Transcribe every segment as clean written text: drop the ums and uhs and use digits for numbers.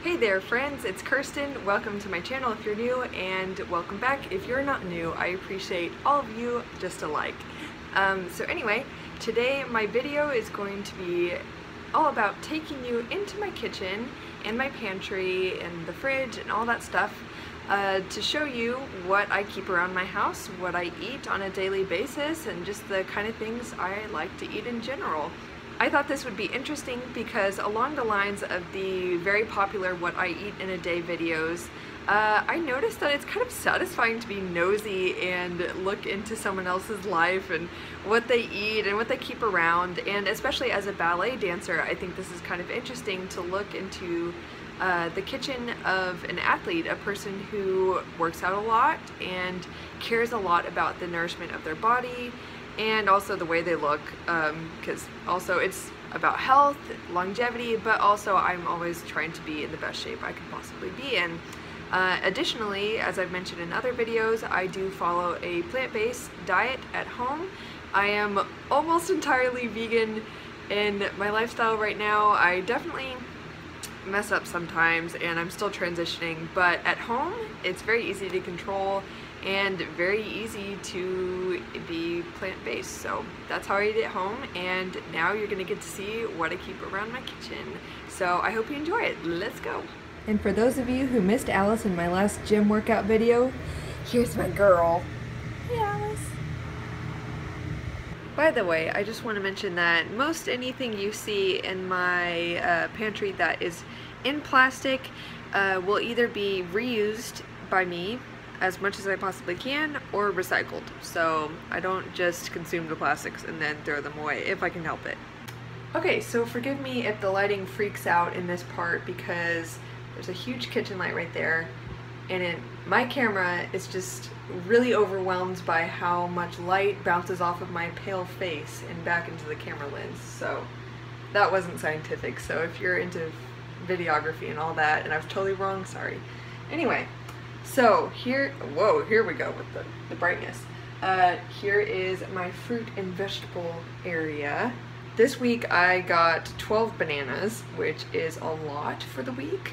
Hey there friends, it's Kirsten. Welcome to my channel if you're new, and welcome back if you're not new. I appreciate all of you just alike. So anyway, today my video is going to be all about taking you into my kitchen and my pantry and the fridge and all that stuff to show you what I keep around my house, what I eat on a daily basis, and just the kind of things I like to eat in general. I thought this would be interesting because along the lines of the very popular what I eat in a day videos, I noticed that it's kind of satisfying to be nosy and look into someone else's life and what they eat and what they keep around, and especially as a ballet dancer, I think this is kind of interesting to look into the kitchen of an athlete, a person who works out a lot and cares a lot about the nourishment of their body and also the way they look, because also it's about health, longevity, but also I'm always trying to be in the best shape I can possibly be in. Additionally, as I've mentioned in other videos, I do follow a plant-based diet at home. I am almost entirely vegan in my lifestyle right now. I definitely mess up sometimes and I'm still transitioning, but at home it's very easy to control and very easy to be plant-based. So that's how I eat at home, and now you're gonna get to see what I keep around my kitchen. So I hope you enjoy it. Let's go. And for those of you who missed Alice in my last gym workout video, here's my girl. Hey Alice. By the way, I just want to mention that most anything you see in my pantry that is in plastic will either be reused by me as much as I possibly can or recycled. So I don't just consume the plastics and then throw them away if I can help it. Okay, so forgive me if the lighting freaks out in this part because there's a huge kitchen light right there, and my camera is just really overwhelmed by how much light bounces off of my pale face and back into the camera lens. So that wasn't scientific, so if you're into videography and all that and I was totally wrong, sorry. Anyway, so here we go with the brightness. Here is my fruit and vegetable area. This week I got 12 bananas, which is a lot for the week,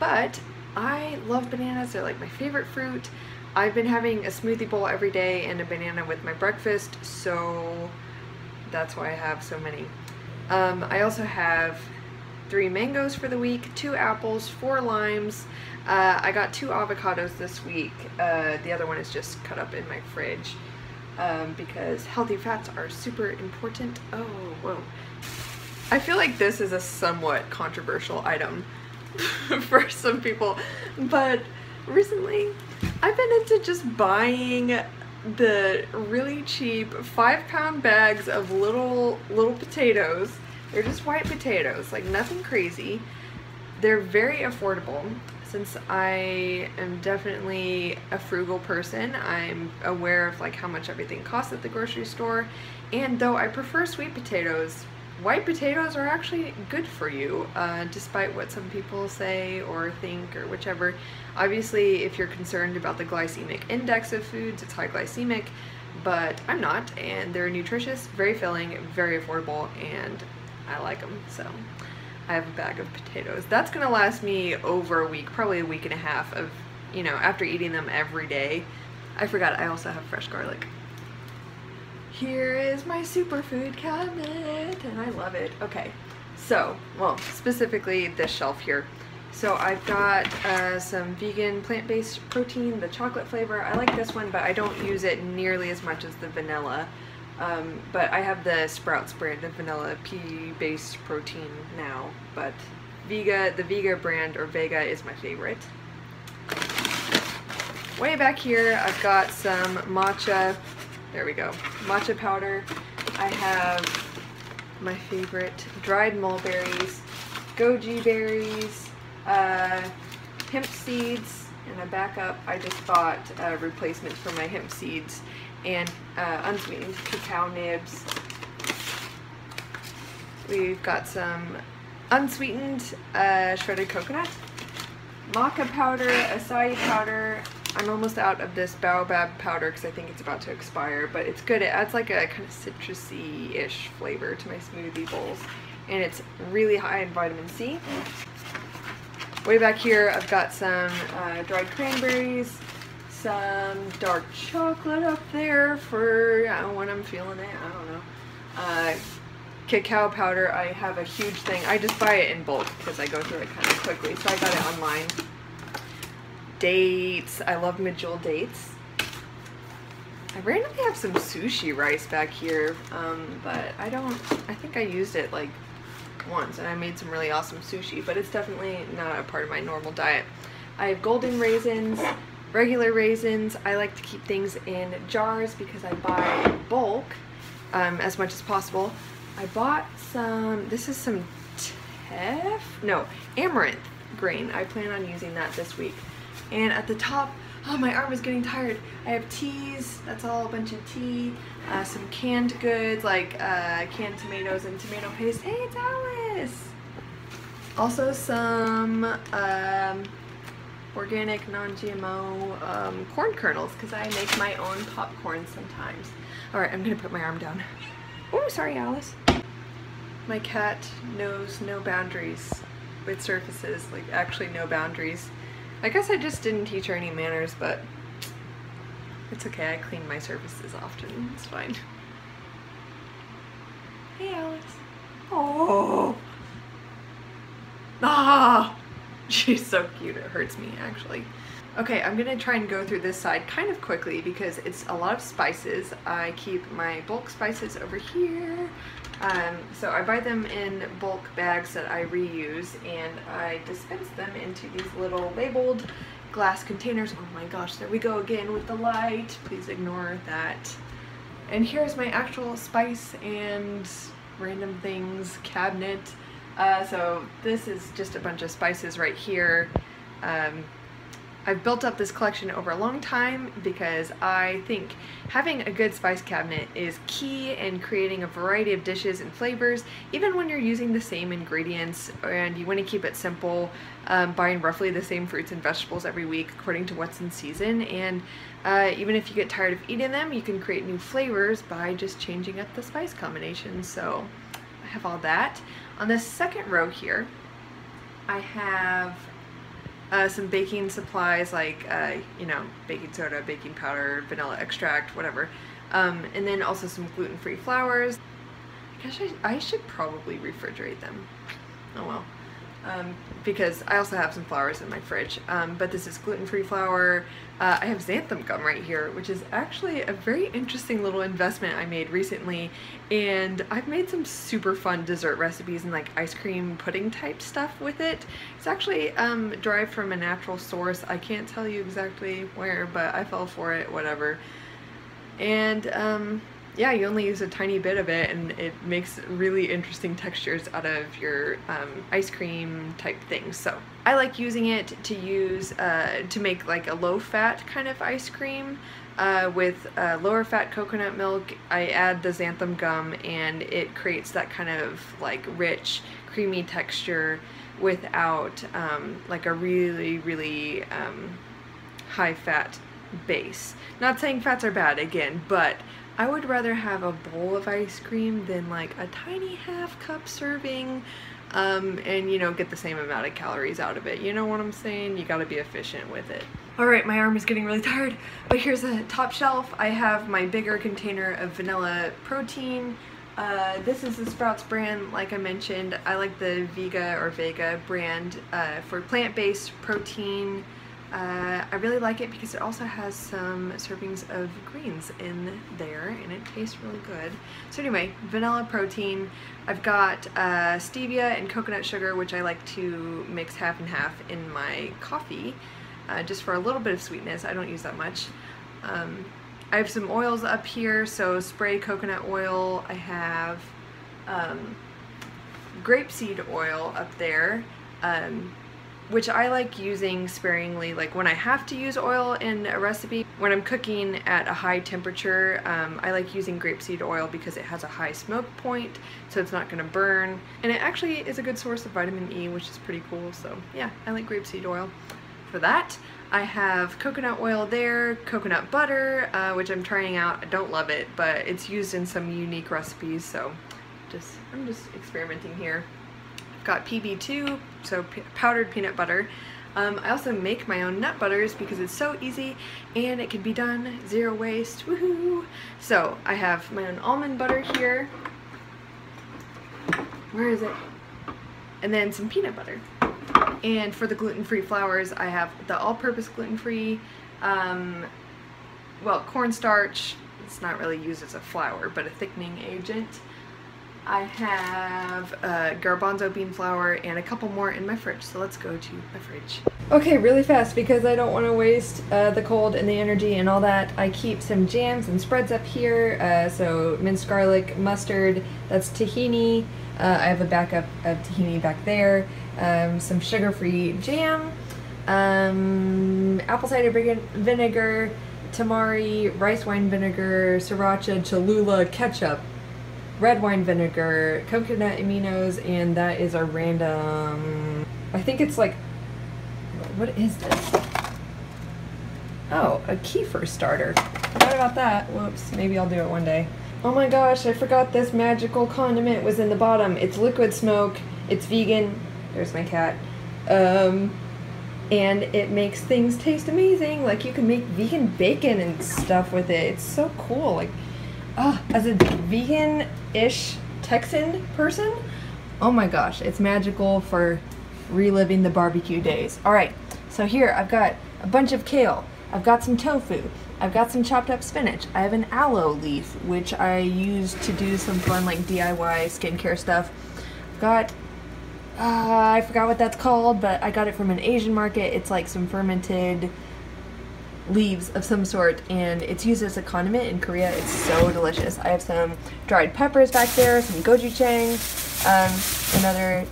but I love bananas. They're like my favorite fruit. I've been having a smoothie bowl every day and a banana with my breakfast, so that's why I have so many. I also have 3 mangoes for the week, 2 apples, 4 limes. I got 2 avocados this week. The other one is just cut up in my fridge because healthy fats are super important. Oh, whoa. I feel like this is a somewhat controversial item for some people, but recently I've been into just buying the really cheap 5-pound bags of little potatoes. They're just white potatoes, like nothing crazy. They're very affordable. Since I am definitely a frugal person, I'm aware of like how much everything costs at the grocery store, and though I prefer sweet potatoes, white potatoes are actually good for you, despite what some people say or think or whichever. Obviously, if you're concerned about the glycemic index of foods, it's high glycemic, but I'm not, and they're nutritious, very filling, very affordable, and I like them, so I have a bag of potatoes. That's gonna last me over a week, probably a week and a half of, you know, after eating them every day. I forgot, I also have fresh garlic. Here is my superfood cabinet, and I love it. Okay, so, well, specifically this shelf here. So I've got some vegan plant-based protein, the chocolate flavor. I like this one, but I don't use it nearly as much as the vanilla. But I have the Sprouts brand of vanilla pea-based protein now, but the Vega brand, or Vega, is my favorite. Way back here, I've got some matcha, there we go, matcha powder. I have my favorite dried mulberries, goji berries, hemp seeds, and a backup. I just bought replacements for my hemp seeds, and unsweetened cacao nibs. We've got some unsweetened shredded coconut, maca powder, acai powder. I'm almost out of this baobab powder because I think it's about to expire, but it's good. It adds like a kind of citrusy-ish flavor to my smoothie bowls, and it's really high in vitamin C. Way back here, I've got some dried cranberries, some dark chocolate up there for when I'm feeling it. I don't know. Cacao powder. I have a huge thing. I just buy it in bulk because I go through it kind of quickly, so I got it online. Dates. I love medjool dates. I randomly have some sushi rice back here, but I think I used it like once and I made some really awesome sushi, but it's definitely not a part of my normal diet. I have golden raisins, regular raisins. I like to keep things in jars because I buy in bulk as much as possible. I bought some, this is some amaranth grain. I plan on using that this week. And at the top, oh, my arm is getting tired. I have teas, that's all a bunch of tea, some canned goods like canned tomatoes and tomato paste. Hey, it's Alice! Also some organic, non-GMO corn kernels because I make my own popcorn sometimes. Alright, I'm gonna put my arm down. Oh, sorry, Alice. My cat knows no boundaries with surfaces, like actually no boundaries. I guess I just didn't teach her any manners, but it's okay. I clean my surfaces often. It's fine. Hey, Alice. Oh. Ah. She's so cute. It hurts me, actually. Okay, I'm gonna try and go through this side kind of quickly because it's a lot of spices. I keep my bulk spices over here. So I buy them in bulk bags that I reuse, and I dispense them into these little labeled glass containers. Oh my gosh, there we go again with the light. Please ignore that. And here's my actual spice and random things cabinet. So this is just a bunch of spices right here. I've built up this collection over a long time because I think having a good spice cabinet is key in creating a variety of dishes and flavors, even when you're using the same ingredients and you want to keep it simple, buying roughly the same fruits and vegetables every week according to what's in season. And even if you get tired of eating them, you can create new flavors by just changing up the spice combinations. So I have all that. On the second row here, I have some baking supplies like, you know, baking soda, baking powder, vanilla extract, whatever. And then also some gluten-free flours. I guess I should probably refrigerate them. Oh well. Because I also have some flours in my fridge. But this is gluten-free flour. I have xanthan gum right here, which is actually a very interesting little investment I made recently. And I've made some super fun dessert recipes and like ice cream pudding type stuff with it. It's actually derived from a natural source. I can't tell you exactly where, but I fell for it, whatever. And yeah, you only use a tiny bit of it and it makes really interesting textures out of your ice cream type things. So I like using it to use to make like a low fat kind of ice cream with lower fat coconut milk. I add the xanthan gum and it creates that kind of like rich creamy texture without like a really high fat base. Not saying fats are bad again, but I would rather have a bowl of ice cream than like a tiny half cup serving and you know, get the same amount of calories out of it. You know what I'm saying? You gotta be efficient with it. Alright, my arm is getting really tired, but here's a top shelf. I have my bigger container of vanilla protein. This is the Sprouts brand, like I mentioned. I like the Vega brand for plant-based protein. I really like it because it also has some servings of greens in there and it tastes really good. So anyway, vanilla protein. I've got stevia and coconut sugar, which I like to mix half and half in my coffee just for a little bit of sweetness. I don't use that much. I have some oils up here, so spray coconut oil. I have grapeseed oil up there. Which I like using sparingly, like when I have to use oil in a recipe. When I'm cooking at a high temperature, I like using grapeseed oil because it has a high smoke point, so it's not going to burn. And it actually is a good source of vitamin E, which is pretty cool, so yeah, I like grapeseed oil for that. I have coconut oil there, coconut butter, which I'm trying out. I don't love it, but it's used in some unique recipes, so I'm just experimenting here. got PB2, so powdered peanut butter. I also make my own nut butters because it's so easy and it can be done, zero waste, woohoo! So I have my own almond butter here. Where is it? And then some peanut butter. And for the gluten-free flours, I have the all-purpose gluten-free, well, cornstarch. It's not really used as a flour, but a thickening agent. I have garbanzo bean flour and a couple more in my fridge, so let's go to my fridge. Okay, really fast because I don't want to waste the cold and the energy and all that. I keep some jams and spreads up here, so minced garlic, mustard, that's tahini. I have a backup of tahini back there, some sugar-free jam, apple cider vinegar, tamari, rice wine vinegar, sriracha, Cholula, ketchup, red wine vinegar, coconut aminos, and that is our random, I think it's like, what is this? Oh, a kefir starter. Forgot about that. Whoops, maybe I'll do it one day. Oh my gosh, I forgot this magical condiment was in the bottom. It's liquid smoke, it's vegan, there's my cat, and it makes things taste amazing. Like you can make vegan bacon and stuff with it. It's so cool. Like, as a vegan-ish Texan person, oh my gosh, it's magical for reliving the barbecue days. Alright, so here I've got a bunch of kale, I've got some tofu, I've got some chopped up spinach, I have an aloe leaf, which I use to do some fun like DIY skincare stuff. I've got, I forgot what that's called, but I got it from an Asian market. It's like some fermented leaves of some sort, and it's used as a condiment in Korea. It's so delicious. I have some dried peppers back there, some gochujang, another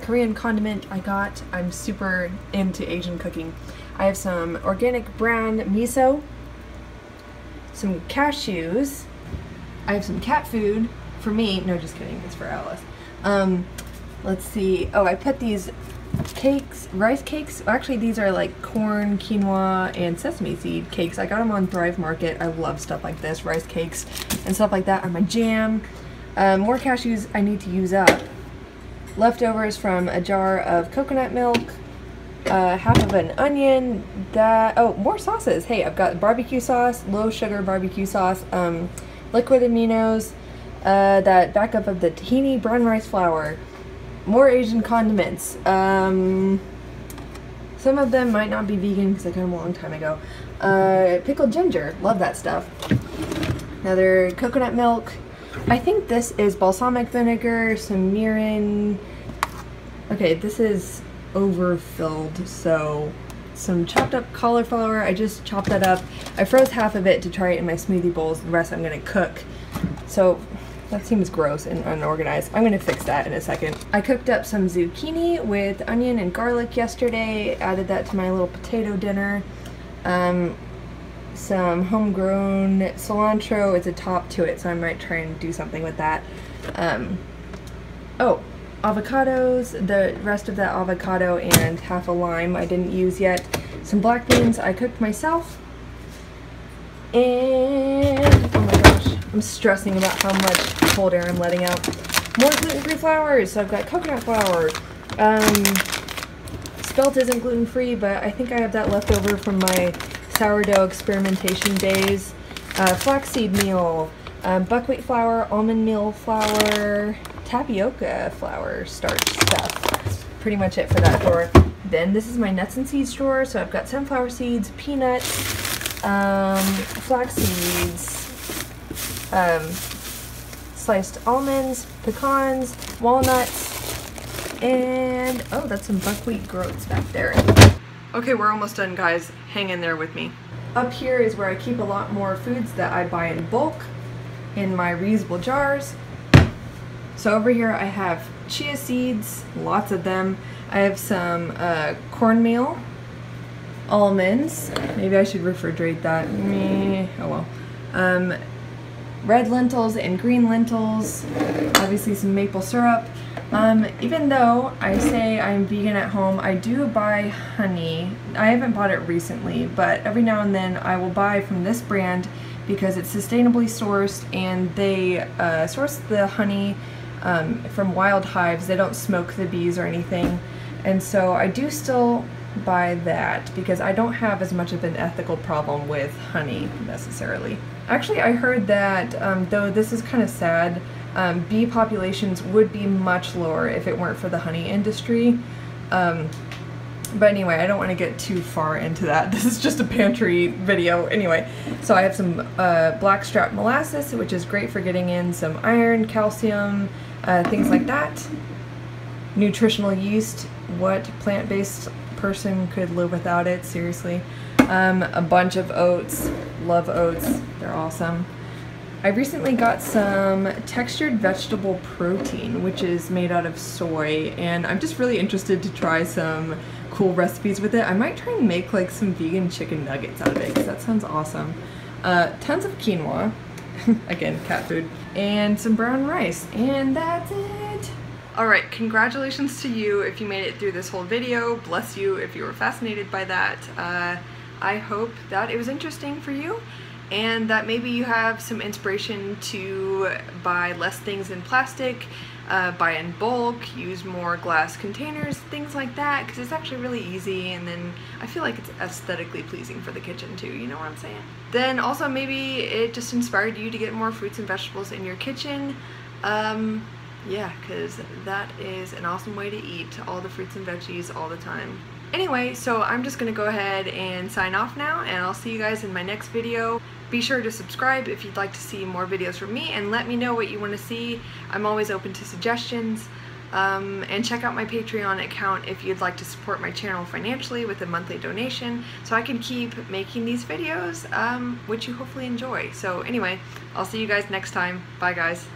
Korean condiment I got. I'm super into Asian cooking. I have some organic brown miso, some cashews, I have some cat food for me, no just kidding, it's for Alice. Let's see, oh, I put these cakes, rice cakes, actually these are like corn, quinoa, and sesame seed cakes. I got them on Thrive Market. I love stuff like this, rice cakes and stuff like that are my jam. More cashews I need to use up. Leftovers from a jar of coconut milk, half of an onion, oh, more sauces. Hey, I've got barbecue sauce, low sugar barbecue sauce, liquid aminos, that backup of the tahini, brown rice flour, more Asian condiments. Some of them might not be vegan because I got them a long time ago. Pickled ginger, love that stuff. Another coconut milk. I think this is balsamic vinegar, some mirin. Okay, this is overfilled, so some chopped up cauliflower. I just chopped that up. I froze half of it to try it in my smoothie bowls. The rest I'm gonna cook. So that seems gross and unorganized. I'm gonna fix that in a second. I cooked up some zucchini with onion and garlic yesterday. Added that to my little potato dinner. Some homegrown cilantro is a top to it, so I might try and do something with that. Oh, avocados, the rest of that avocado and half a lime I didn't use yet. Some black beans I cooked myself. And, oh my gosh, I'm stressing about how much cold air I'm letting out. More gluten-free flours, so I've got coconut flour. Spelt isn't gluten-free, but I think I have that left over from my sourdough experimentation days. Flaxseed meal, buckwheat flour, almond meal flour, tapioca flour starch stuff. That's pretty much it for that drawer. Then this is my nuts and seeds drawer, so I've got sunflower seeds, peanuts, flax seeds, sliced almonds, pecans, walnuts, and oh, that's some buckwheat groats back there. Okay, we're almost done, guys. Hang in there with me. Up here is where I keep a lot more foods that I buy in bulk in my reusable jars. So over here I have chia seeds, lots of them. I have some cornmeal, almonds, maybe I should refrigerate that, oh well. Red lentils and green lentils, obviously some maple syrup. Even though I say I'm vegan at home, I do buy honey. I haven't bought it recently, but every now and then I will buy from this brand because it's sustainably sourced, and they source the honey from wild hives. They don't smoke the bees or anything, and so I do still buy that because I don't have as much of an ethical problem with honey necessarily. Actually, I heard that though this is kind of sad, bee populations would be much lower if it weren't for the honey industry. But anyway, I don't want to get too far into that. This is just a pantry video. Anyway, so I have some blackstrap molasses, which is great for getting in some iron, calcium, things like that. Nutritional yeast, what plant-based person could live without it? Seriously. A bunch of oats. Love oats. They're awesome. I recently got some textured vegetable protein, which is made out of soy, and I'm just really interested to try some cool recipes with it. I might try and make like some vegan chicken nuggets out of it, because that sounds awesome. Tons of quinoa, again, cat food, and some brown rice, and that's it. Alright, congratulations to you if you made it through this whole video. Bless you if you were fascinated by that. I hope that it was interesting for you, and that maybe you have some inspiration to buy less things in plastic, buy in bulk, use more glass containers, things like that, because it's actually really easy, and then I feel like it's aesthetically pleasing for the kitchen too, you know what I'm saying? Then also maybe it just inspired you to get more fruits and vegetables in your kitchen. Yeah, because that is an awesome way to eat all the fruits and veggies all the time. Anyway, so I'm just going to go ahead and sign off now, and I'll see you guys in my next video. Be sure to subscribe if you'd like to see more videos from me, and let me know what you want to see. I'm always open to suggestions. And check out my Patreon account if you'd like to support my channel financially with a monthly donation, so I can keep making these videos, which you hopefully enjoy. So anyway, I'll see you guys next time. Bye guys.